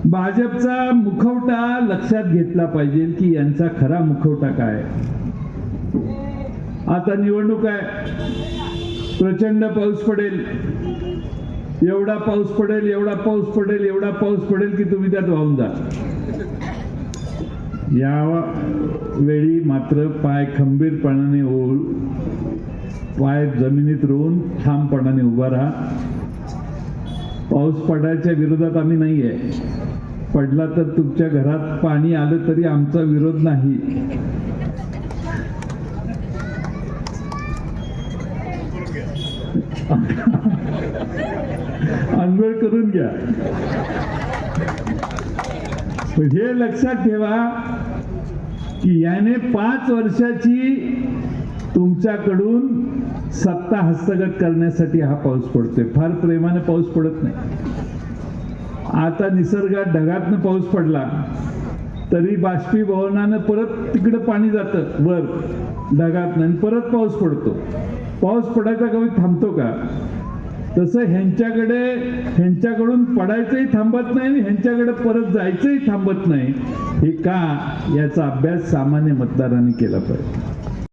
भाजपचा मुखवटा लक्षात घेतला पाहिजे की यांचा खरा मुखवटा काय. आता निवडणूक आहे, प्रचंड पाऊस पडेल, एवढा पाऊस पडेल, एवढा पाऊस पडेल, एवढा पाऊस पडेल की तुम्ही त्यात वाहून जा. या वेळी मात्र पाय खंबीरपणाने पाय जमिनीत रोवून ठामपणाने उभा राहा. पाऊस पडायच्या विरोधात आम्ही नाहीये, पडला तर तुमच्या घरात पाणी आलं तरी आमचा विरोध नाही. आंघोळ करून घ्या. हे लक्षात ठेवा की याने 5 वर्षाची तुमच्याकडून सत्ता हस्तगत करण्यासाठी हा पाऊस पडतोय. फार प्रेमाने पाऊस पडत नाही. आता निसर्गात ढगातनं पाऊस पडला तरी बाष्पीभवनानं परत तिकडे पाणी जातं वर ढगातनं, परत पाऊस पडतो. पाऊस पडायचा कधी थांबतो का? तसं ह्यांच्याकडून पडायचंही थांबत नाही, ह्यांच्याकडे परत जायचंही थांबत नाही. हे का, याचा अभ्यास सामान्य मतदारांनी केला पाहिजे.